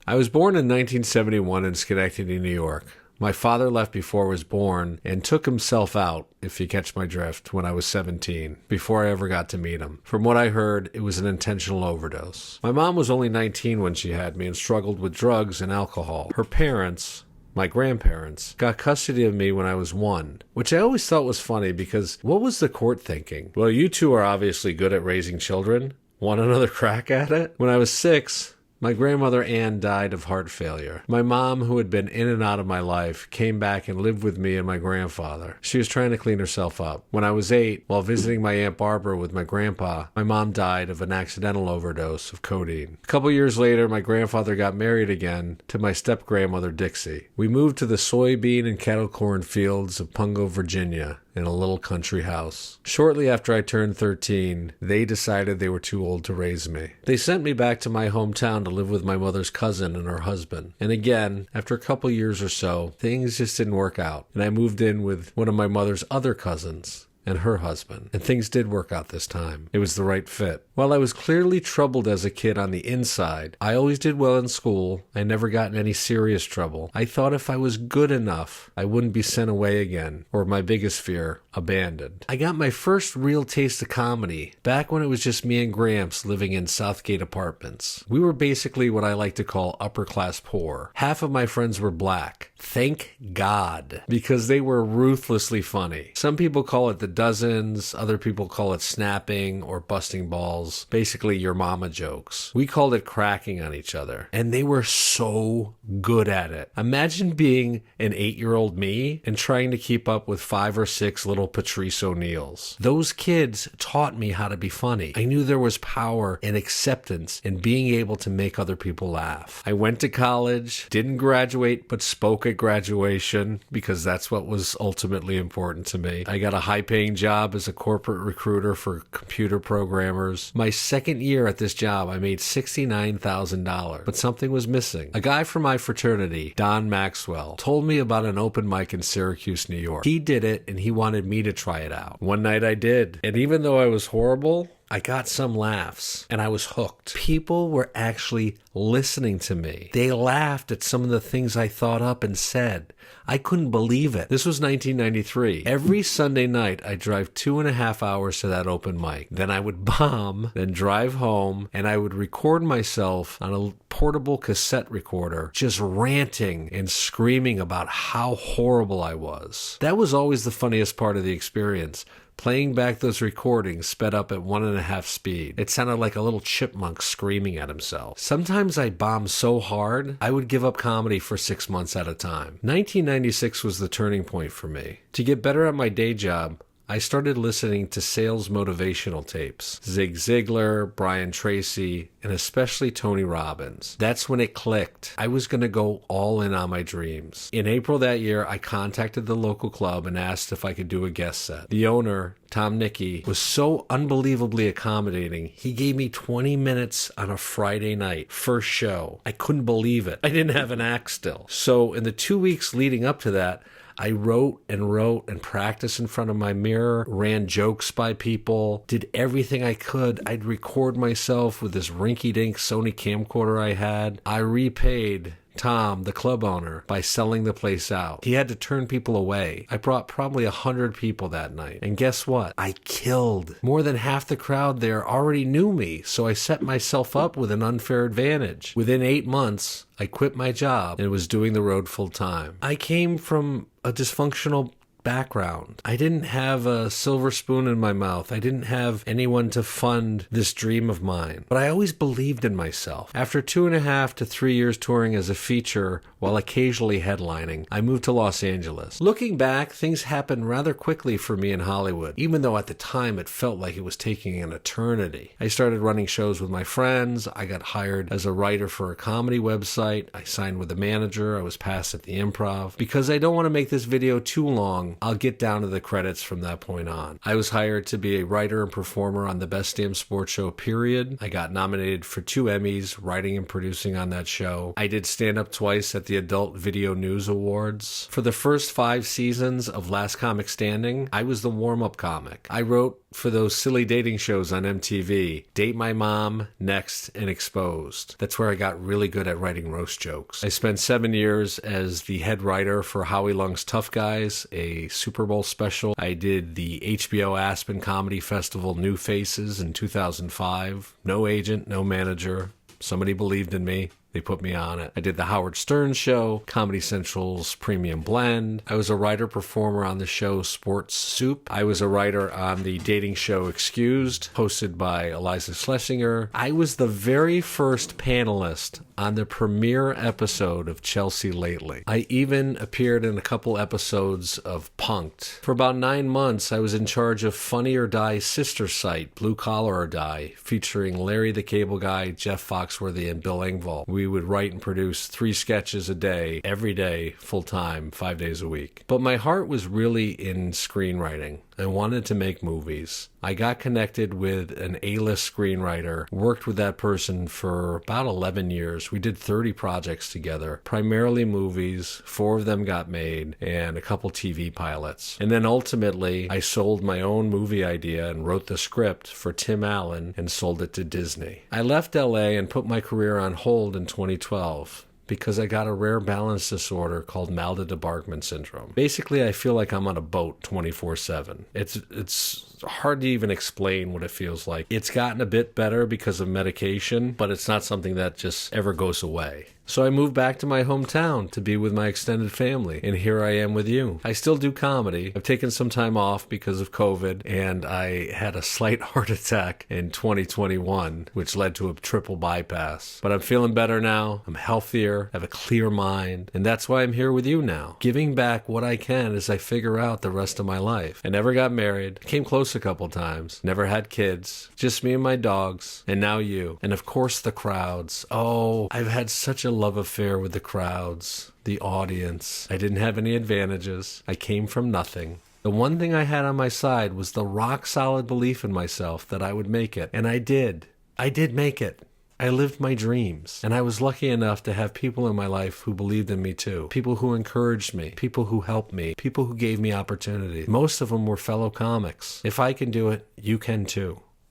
I was born in 1971 in Schenectady, New York. My father left before I was born and took himself out, if you catch my drift, when I was 17, before I ever got to meet him. From what I heard, it was an intentional overdose. My mom was only 19 when she had me and struggled with drugs and alcohol. Her parents, my grandparents, got custody of me when I was 1, which I always thought was funny because what was the court thinking? Well, you two are obviously good at raising children. Want another crack at it? When I was 6, my grandmother Ann died of heart failure. My mom, who had been in and out of my life, came back and lived with me and my grandfather. She was trying to clean herself up. When I was 8, while visiting my Aunt Barbara with my grandpa, my mom died of an accidental overdose of codeine. A couple years later, my grandfather got married again to my step-grandmother Dixie. We moved to the soybean and cattle corn fields of Pungo, Virginia, in a little country house. Shortly after I turned 13, they decided they were too old to raise me. They sent me back to my hometown to live with my mother's cousin and her husband. And again, after a couple years or so, things just didn't work out. And I moved in with one of my mother's other cousins and her husband. And things did work out this time. It was the right fit. While I was clearly troubled as a kid on the inside, I always did well in school. I never got in any serious trouble. I thought if I was good enough, I wouldn't be sent away again, or my biggest fear, abandoned. I got my first real taste of comedy back when it was just me and Gramps living in Southgate apartments. We were basically what I like to call upper class poor. Half of my friends were black. Thank God, because they were ruthlessly funny. Some people call it the dozens, other people call it snapping or busting balls. Basically your mama jokes. We called it cracking on each other, and they were so good at it. Imagine being an 8-year-old me and trying to keep up with 5 or 6 little Patrice O'Neills. Those kids taught me how to be funny. I knew there was power and acceptance in being able to make other people laugh. I went to college, didn't graduate, but spoke at graduation because that's what was ultimately important to me. I got a high-paying job as a corporate recruiter for computer programmers. My second year at this job, I made $69,000, but something was missing. A guy from my fraternity, Don Maxwell, told me about an open mic in Syracuse, New York. He did it, and he wanted me to try it out. One night I did, and even though I was horrible, I got some laughs, and I was hooked. People were actually listening to me. They laughed at some of the things I thought up and said. I couldn't believe it. This was 1993. Every Sunday night, I'd drive 2.5 hours to that open mic. Then I would bomb, then drive home, and I would record myself on a portable cassette recorder, just ranting and screaming about how horrible I was. That was always the funniest part of the experience. Playing back those recordings sped up at 1.5 speed. It sounded like a little chipmunk screaming at himself. Sometimes I bombed so hard, I would give up comedy for 6 months at a time. 1996 was the turning point for me. To get better at my day job, I started listening to sales motivational tapes. Zig Ziglar, Brian Tracy, and especially Tony Robbins. That's when it clicked. I was going to go all in on my dreams. In April that year, I contacted the local club and asked if I could do a guest set. The owner, Tom Nicky, was so unbelievably accommodating. He gave me 20 minutes on a Friday night, first show. I couldn't believe it. I didn't have an act still. So in the 2 weeks leading up to that, I wrote and practiced in front of my mirror, ran jokes by people, did everything I could. I'd record myself with this rinky-dink Sony camcorder I had. I repaid Tom, the club owner, by selling the place out. He had to turn people away. I brought probably 100 people that night. And guess what? I killed. More than half the crowd there already knew me, so I set myself up with an unfair advantage. Within 8 months, I quit my job and was doing the road full time. I came from a dysfunctional background. I didn't have a silver spoon in my mouth. I didn't have anyone to fund this dream of mine. But I always believed in myself. After 2.5 to 3 years touring as a feature while occasionally headlining, I moved to Los Angeles. Looking back, things happened rather quickly for me in Hollywood, even though at the time it felt like it was taking an eternity. I started running shows with my friends. I got hired as a writer for a comedy website. I signed with a manager. I was passed at the Improv. Because I don't want to make this video too long, I'll get down to the credits from that point on. I was hired to be a writer and performer on the Best Damn Sports Show, period. I got nominated for 2 Emmys, writing and producing on that show. I did stand-up twice at the Adult Video News Awards. For the first 5 seasons of Last Comic Standing, I was the warm-up comic. I wrote for those silly dating shows on MTV, Date My Mom, Next, and Exposed. That's where I got really good at writing roast jokes. I spent 7 years as the head writer for Howie Long's Tough Guys, a Super Bowl special. I did the HBO Aspen Comedy Festival New Faces in 2005. No agent, no manager. Somebody believed in me. They put me on it. I did the Howard Stern Show, Comedy Central's Premium Blend. I was a writer-performer on the show Sports Soup. I was a writer on the dating show Excused, hosted by Eliza Schlesinger. I was the very first panelist on the premiere episode of Chelsea Lately. I even appeared in a couple episodes of Punk'd. For about 9 months, I was in charge of Funny or Die's sister site, Blue Collar or Die, featuring Larry the Cable Guy, Jeff Foxworthy, and Bill Engvall. We would write and produce 3 sketches a day, every day, full-time, 5 days a week. But my heart was really in screenwriting. I wanted to make movies. I got connected with an A-list screenwriter, worked with that person for about 11 years. We did 30 projects together, primarily movies. 4 of them got made, and a couple TV pilots. And then ultimately, I sold my own movie idea and wrote the script for Tim Allen and sold it to Disney. I left LA and put my career on hold in 2012. Because I got a rare balance disorder called Malda-Debarkman syndrome. Basically, I feel like I'm on a boat 24/7. It's hard to even explain what it feels like. It's gotten a bit better because of medication, but it's not something that just ever goes away. So I moved back to my hometown to be with my extended family, and here I am with you. I still do comedy. I've taken some time off because of COVID, and I had a slight heart attack in 2021, which led to a triple bypass. But I'm feeling better now. I'm healthier, I have a clear mind, and that's why I'm here with you now, giving back what I can as I figure out the rest of my life. I never got married, came close a couple times, never had kids, just me and my dogs, and now you. And of course the crowds. Oh, I've had such a love affair with the crowds, the audience. I didn't have any advantages. I came from nothing. The one thing I had on my side was the rock-solid belief in myself that I would make it. And I did. I did make it. I lived my dreams. And I was lucky enough to have people in my life who believed in me too. People who encouraged me. People who helped me. People who gave me opportunity. Most of them were fellow comics. If I can do it, you can too.